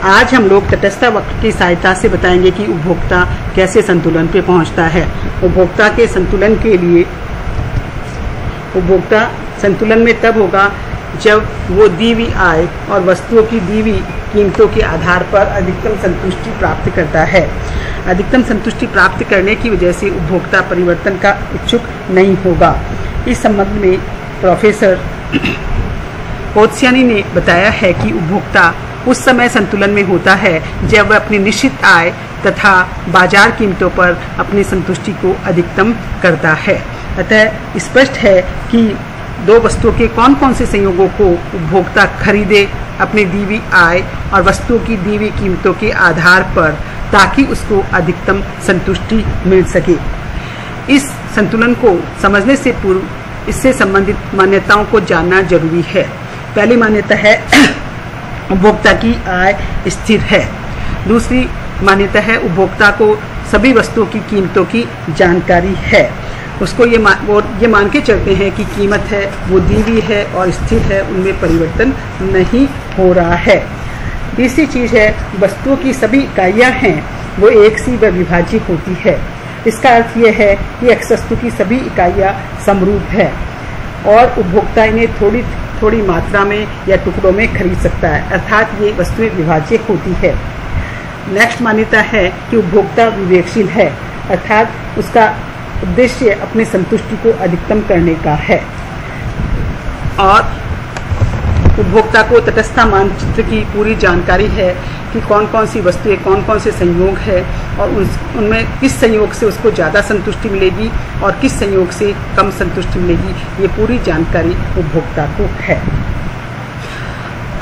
आज हम लोग तटस्थता वक्र की सहायता से बताएंगे कि उपभोक्ता कैसे संतुलन पे पहुंचता है। उपभोक्ता के संतुलन के लिए उपभोक्ता संतुलन में तब होगा जब वो दी हुई आय और वस्तुओं की दी हुई कीमतों के आधार पर अधिकतम संतुष्टि प्राप्त करता है। अधिकतम संतुष्टि प्राप्त करने की वजह से उपभोक्ता परिवर्तन का इच्छुक नहीं होगा। इस संबंध में प्रोफेसर पोत्स्यानी ने बताया है कि उपभोक्ता उस समय संतुलन में होता है जब वह अपनी निश्चित आय तथा बाजार कीमतों पर अपनी संतुष्टि को अधिकतम करता है। अतः स्पष्ट है कि दो वस्तुओं के कौन कौन से संयोगों को उपभोक्ता खरीदे अपनी दी हुई आय और वस्तुओं की दी हुई कीमतों के आधार पर, ताकि उसको अधिकतम संतुष्टि मिल सके। इस संतुलन को समझने से पूर्व इससे संबंधित मान्यताओं को जानना जरूरी है। पहली मान्यता है उपभोक्ता की आय स्थिर है। दूसरी मान्यता है उपभोक्ता को सभी वस्तुओं की कीमतों की जानकारी है। उसको ये मान के चलते हैं कि कीमत है वो दी हुई है और स्थिर है, उनमें परिवर्तन नहीं हो रहा है। तीसरी चीज़ है वस्तुओं की सभी इकाइयाँ हैं वो एक सी व विभाज्य होती है। इसका अर्थ यह है कि एक वस्तु की सभी इकाइयाँ समरूप है और उपभोक्ता इन्हें थोड़ी थोड़ी मात्रा में या टुकड़ों में खरीद सकता है, अर्थात ये वस्तुएं विभाज्य होती है। नेक्स्ट मान्यता है कि उपभोक्ता विवेकशील है, अर्थात उसका उद्देश्य अपनी संतुष्टि को अधिकतम करने का है और उपभोक्ता को तटस्थता मानचित्र की पूरी जानकारी है कि कौन कौन सी वस्तुएं, कौन कौन से संयोग है और उनमें किस संयोग से उसको ज़्यादा संतुष्टि मिलेगी और किस संयोग से कम संतुष्टि मिलेगी, ये पूरी जानकारी उपभोक्ता को है।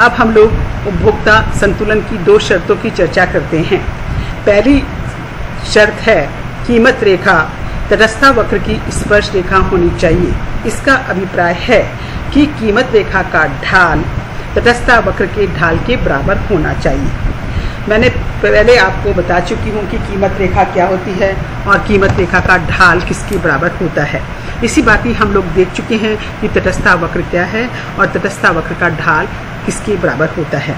अब हम लोग उपभोक्ता संतुलन की दो शर्तों की चर्चा करते हैं। पहली शर्त है कीमत रेखा तटस्थता वक्र की स्पर्श रेखा होनी चाहिए। इसका अभिप्राय है कि कीमत रेखा का ढाल तटस्थता वक्र के ढाल के बराबर होना चाहिए। मैंने पहले आपको बता चुकी हूँ कि कीमत रेखा क्या होती है और कीमत रेखा का ढाल किसके बराबर होता है। इसी बात ही हम लोग देख चुके हैं कि तटस्थता वक्र क्या है और तटस्थता वक्र का ढाल किसके बराबर होता है।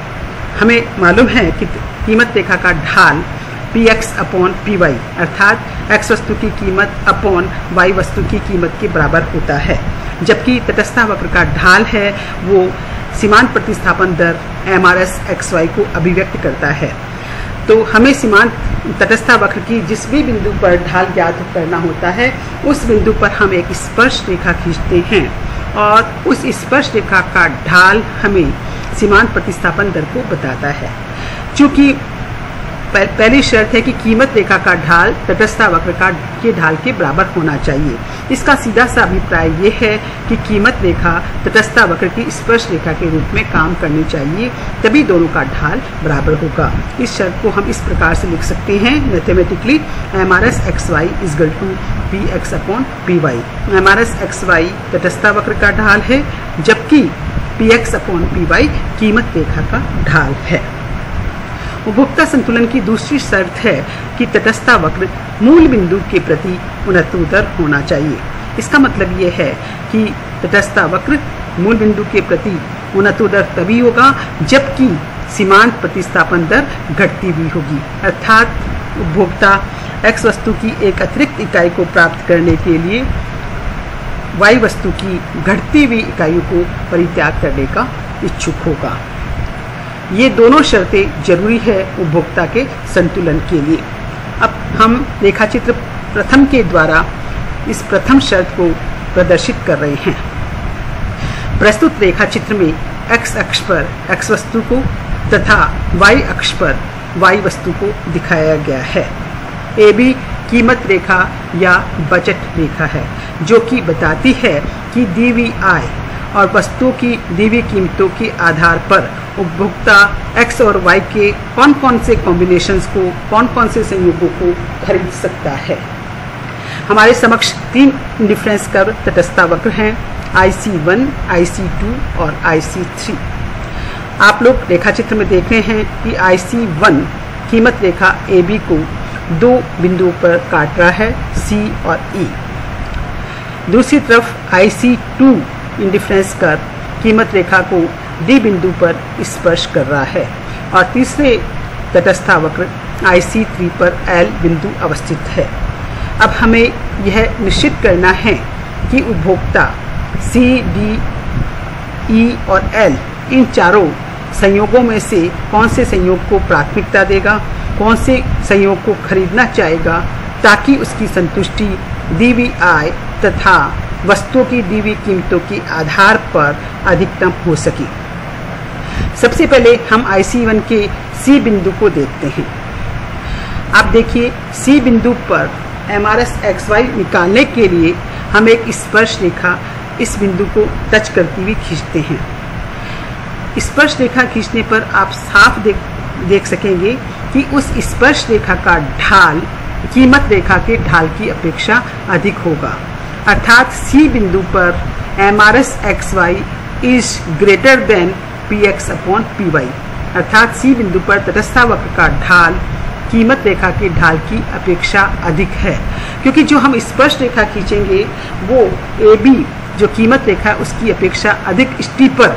हमें मालूम है कि कीमत रेखा का ढाल px अपॉन py अर्थात x वस्तु की कीमत अपॉन y वस्तु की कीमत के बराबर होता है, जबकि तटस्थता वक्र का ढाल है वो सीमांत प्रतिस्थापन दर MRS XY को अभिव्यक्त करता है। तो हमें सीमांत तटस्थता वक्र की जिस भी बिंदु पर ढाल ज्ञात करना होता है उस बिंदु पर हम एक स्पर्श रेखा खींचते हैं और उस स्पर्श रेखा का ढाल हमें सीमांत प्रतिस्थापन दर को बताता है। चूँकि पहली शर्त है कि कीमत रेखा का ढाल तटस्थता वक्र के ढाल के बराबर होना चाहिए। इसका सीधा सा अभिप्राय ये है कि कीमत रेखा तटस्थता वक्र की स्पर्श रेखा के रूप में काम करनी चाहिए, तभी दोनों का ढाल बराबर होगा। इस शर्त को हम इस प्रकार से लिख सकते हैं mathematically MRS XY equal to px upon py। MRS XY तटस्थता वक्र का ढाल है जबकि px अपॉन py कीमत रेखा का ढाल है। उपभोक्ता संतुलन की दूसरी शर्त है कि तटस्थता वक्र मूल बिंदु के प्रति उन्नतोत्तर होना चाहिए। इसका मतलब ये है कि तटस्थता वक्र मूल बिंदु के प्रति उन्नतोत्तर तभी होगा जबकि सीमांत प्रतिस्थापन दर घटती हुई होगी, अर्थात उपभोक्ता x वस्तु की एक अतिरिक्त इकाई को प्राप्त करने के लिए y वस्तु की घटती हुई इकाइयों को परित्याग करने का इच्छुक होगा। ये दोनों शर्तें जरूरी है उपभोक्ता के संतुलन के लिए। अब हम रेखाचित्र प्रथम के द्वारा इस प्रथम शर्त को प्रदर्शित कर रहे हैं। प्रस्तुत रेखाचित्र में x अक्ष पर x वस्तु को तथा y अक्ष पर y वस्तु को दिखाया गया है। AB कीमत रेखा या बजट रेखा है जो कि बताती है कि दी हुई आय और वस्तुओं की दी हुई कीमतों के आधार पर उपभोक्ता x और y के कौन कौन से कॉम्बिनेशंस को, कौन कौन से संयोगों को खरीद सकता है। हमारे समक्ष तीन डिफरेंस कर्व तटस्थता वक्र हैं, IC1, IC2 और IC3। आप लोग रेखाचित्र में देख रहे हैं कि IC1 कीमत रेखा AB को दो बिंदुओं पर काट रहा है, C और E। दूसरी तरफ IC2 इंडिफरेंस कर्व कीमत रेखा को D बिंदु पर स्पर्श कर रहा है। और तीसरे तटस्थ वक्र IC3 पर L बिंदु अवस्थित है। अब हमें यह निश्चित करना है कि उपभोक्ता C, D, E और L इन चारों संयोगों में से कौन से संयोग को प्राथमिकता देगा, कौन से संयोग को खरीदना चाहेगा, ताकि उसकी संतुष्टि दी हुई आय तथा वस्तुओं की दी हुई कीमतों के आधार पर अधिकतम हो सके। सबसे पहले हम IC1 के C बिंदु को देखते हैं। आप देखिए, C बिंदु पर MRS XY निकालने के लिए हम एक स्पर्श रेखा इस बिंदु को टच करती हुई खींचते हैं। स्पर्श रेखा खींचने पर आप साफ देख सकेंगे कि उस स्पर्श रेखा का ढाल कीमत रेखा के ढाल की अपेक्षा अधिक होगा, अर्थात C बिंदु पर MRS XY is greater than PX upon PY, अर्थात C बिंदु पर तटस्थ वक्र का ढाल कीमत रेखा के ढाल की अपेक्षा अधिक है, क्योंकि जो हम स्पर्श रेखा खींचेंगे वो AB जो कीमत रेखा उसकी अपेक्षा अधिक स्टीपर,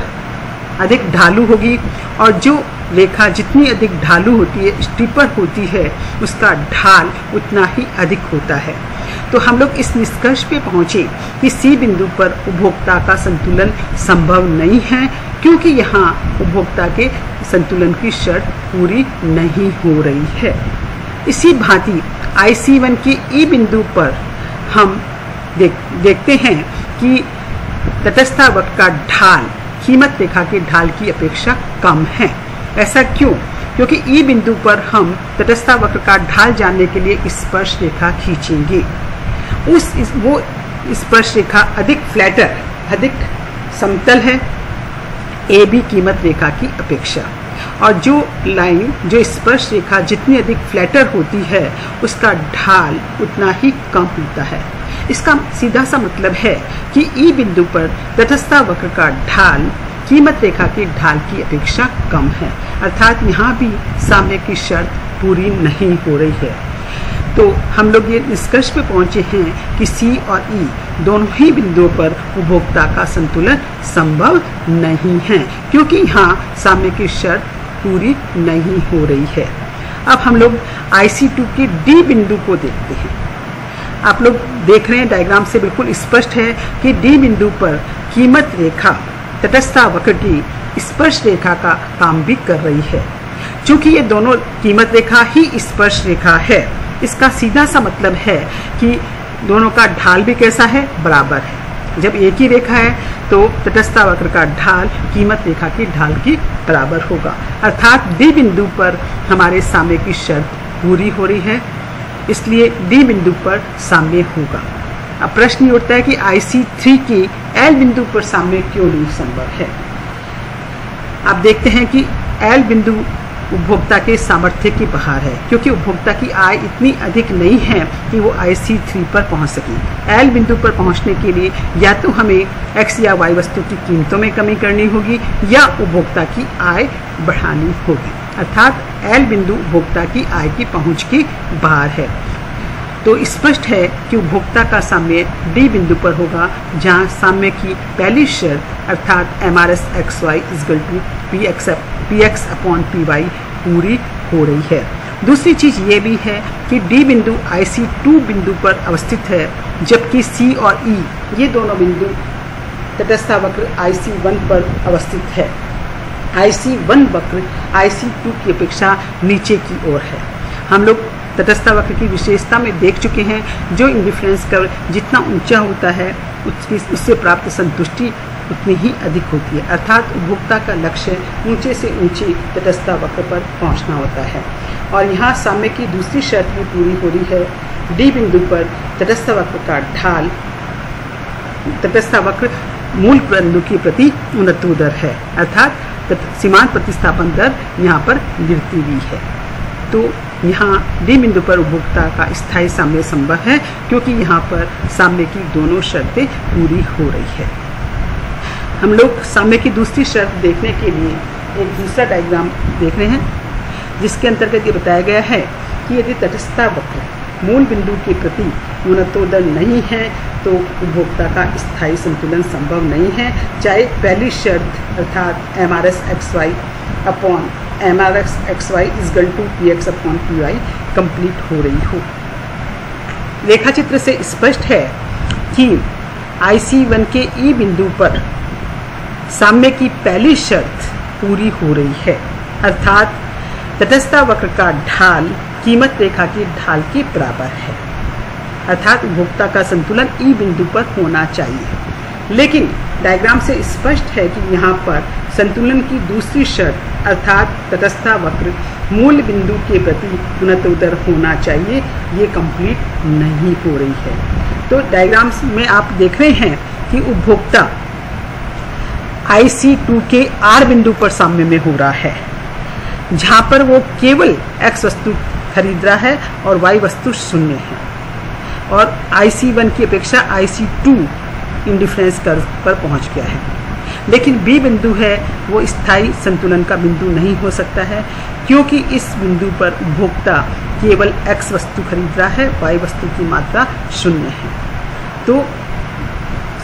अधिक ढालू होगी, और जो रेखा जितनी अधिक ढालू होती है, स्टीपर होती है, उसका ढाल उतना ही अधिक होता है। तो हम लोग इस निष्कर्ष पे पहुंचे कि C बिंदु पर उपभोक्ता का संतुलन संभव नहीं है, क्योंकि यहाँ उपभोक्ता के संतुलन की शर्त पूरी नहीं हो रही है। इसी भांति IC1 के E बिंदु पर हम देखते हैं कि तटस्थ वक्र का ढाल कीमत रेखा के ढाल की अपेक्षा कम है। ऐसा क्यों? क्योंकि E बिंदु पर हम तटस्थ वक्र का ढाल जानने के लिए स्पर्श रेखा खींचेंगे। वो स्पर्श रेखा अधिक फ्लैटर, अधिक समतल है AB कीमत रेखा की अपेक्षा, और जो लाइन, जो स्पर्श रेखा जितनी अधिक फ्लैटर होती है, उसका ढाल उतना ही कम होता है। इसका सीधा सा मतलब है कि E बिंदु पर तटस्थ वक्र का ढाल कीमत रेखा की ढाल की अपेक्षा कम है, अर्थात यहाँ भी साम्य की शर्त पूरी नहीं हो रही है। तो हम लोग ये निष्कर्ष पे पहुंचे हैं कि C और E दोनों ही बिंदुओं पर उपभोक्ता का संतुलन संभव नहीं है, क्योंकि यहाँ साम्य की शर्त पूरी नहीं हो रही है। अब हम लोग IC2 के D बिंदु को देखते हैं। आप लोग देख रहे हैं, डायग्राम से बिल्कुल स्पष्ट है कि D बिंदु पर कीमत रेखा तटस्थ वक्र की स्पर्श रेखा का काम भी कर रही है। चूंकि ये दोनों कीमत रेखा ही स्पर्श रेखा है, इसका सीधा सा मतलब है कि दोनों का ढाल भी कैसा है, बराबर है। जब एक ही रेखा है तो तटस्थ वक्र का ढाल कीमत रेखा की ढाल की बराबर होगा, अर्थात D बिंदु पर हमारे साम्य की शर्त पूरी हो रही है, इसलिए D बिंदु पर साम्य होगा। अब प्रश्न ये उठता है कि IC3 की L बिंदु पर साम्य क्यों नहीं संभव है। आप देखते हैं कि L बिंदु उपभोक्ता के सामर्थ्य के बाहर है, क्योंकि उपभोक्ता की आय इतनी अधिक नहीं है कि वो IC3 पर पहुंच सके। L बिंदु पर पहुंचने के लिए या तो हमें X या Y वस्तु की कीमतों में कमी करनी होगी या उपभोक्ता की आय बढ़ानी होगी, अर्थात L बिंदु उपभोक्ता की आय की पहुंच के बाहर है। तो स्पष्ट है कि उपभोक्ता का साम्य D बिंदु पर होगा, जहां साम्य की पहली शर्त अर्थात MRS XY = PX upon PY पूरी हो रही है। दूसरी चीज ये भी है कि D बिंदु IC2 बिंदु पर अवस्थित है, जबकि C और E ये दोनों बिंदु तटस्थ वक्र IC1 पर अवस्थित है। IC1 वक्र IC2 की अपेक्षा नीचे की ओर है। हम लोग तटस्थ वक्र की विशेषता में देख चुके हैं, जो इंडिफरेंस कर्व जितना ऊंचा होता है उससे प्राप्त संतुष्टि उतनी ही अधिक होती है, अर्थात उपभोक्ता का लक्ष्य ऊंचे से ऊंचे तटस्थ वक्र पर पहुंचना होता है। और यहाँ साम्य की दूसरी शर्त भी पूरी हो रही है। D बिंदु पर तटस्थ वक्र का ढाल तटस्थ वक्र मूल बिंदु के प्रति उन्नत दर है, अर्थात सीमांत प्रतिस्थापन दर यहाँ पर गिरती हुई है। तो यहाँ D बिंदु पर उपभोक्ता का स्थायी साम्य संभव है, क्योंकि यहाँ पर साम्य की दोनों शर्तें पूरी हो रही है। हम लोग साम्य की दूसरी शर्त देखने के लिए एक दूसरा डायग्राम देख रहे हैं, जिसके अंतर्गत ये बताया गया है कि यदि तटस्थ वक्र मूल बिंदु के प्रति न्यूनतोदर नहीं है तो उपभोक्ता का स्थायी संतुलन संभव नहीं है, चाहे पहली शर्त अर्थात MRS/XY upon MRS/XY equal to PX/PY complete हो रही हो। रेखा चित्र से स्पष्ट है कि IC1 के ई बिंदु पर साम्य की पहली शर्त पूरी हो रही है, अर्थात तटस्थता वक्र का ढाल कीमत रेखा की ढाल के बराबर है, अर्थात उपभोक्ता का संतुलन ई बिंदु पर होना चाहिए। लेकिन डायग्राम से स्पष्ट है कि यहाँ पर संतुलन की दूसरी शर्त अर्थात तटस्थता वक्र मूल बिंदु के प्रति न्यूनतोदर होना चाहिए, ये कंप्लीट नहीं हो रही है। तो डायग्राम्स में आप देख रहे हैं कि उपभोक्ता IC2 के R बिंदु पर साम्य में हो रहा है, जहाँ पर वो केवल X वस्तु खरीद रहा है और Y वस्तु शून्य है, और IC1 की अपेक्षा IC2 इंडिफरेंस कर्व पर पहुंच गया है। लेकिन B बिंदु है वो स्थायी संतुलन का बिंदु नहीं हो सकता है, क्योंकि इस बिंदु पर उपभोक्ता केवल X वस्तु खरीद रहा है, Y वस्तु की मात्रा शून्य है। तो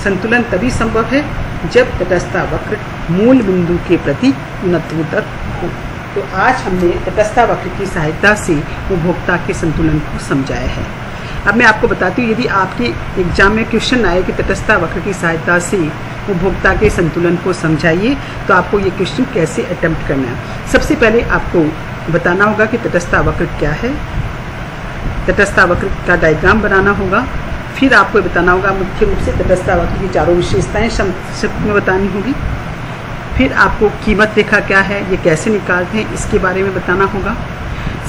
संतुलन तभी संभव है जब तटस्थता वक्र मूल बिंदु के प्रति न्यूनतोदर हो। तो आज हमने तटस्थता वक्र की सहायता से उपभोक्ता के संतुलन को समझाया है। अब मैं आपको बताती हूँ, यदि आपके एग्जाम में क्वेश्चन आए कि तटस्थता वक्र की सहायता से उपभोक्ता के संतुलन को समझाइए, तो आपको ये क्वेश्चन कैसे अटेम्प्ट करना है। सबसे पहले आपको बताना होगा कि तटस्थता वक्र क्या है, तटस्थता वक्र का डायग्राम बनाना होगा, फिर आपको बताना होगा मुख्य रूप से तटस्थता वक्र की चारों विशेषताएं संक्षिप्त में बतानी होगी, फिर आपको कीमत रेखा क्या है, ये कैसे निकालते हैं इसके बारे में बताना होगा,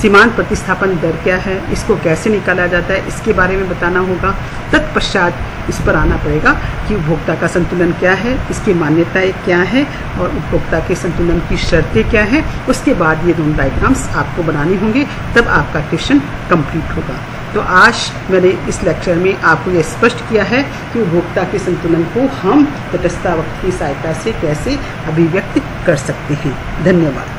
सीमांत प्रतिस्थापन दर क्या है, इसको कैसे निकाला जाता है इसके बारे में बताना होगा। तत्पश्चात इस पर आना पड़ेगा कि उपभोक्ता का संतुलन क्या है, इसकी मान्यताएं क्या है और उपभोक्ता के संतुलन की शर्तें क्या हैं। उसके बाद ये दोनों डायग्राम्स आपको बनाने होंगे, तब आपका क्वेश्चन कंप्लीट होगा। तो आज मैंने इस लेक्चर में आपको यह स्पष्ट किया है कि उपभोक्ता के संतुलन को हम तटस्थता वक्र की सहायता से कैसे अभिव्यक्त कर सकते हैं। धन्यवाद।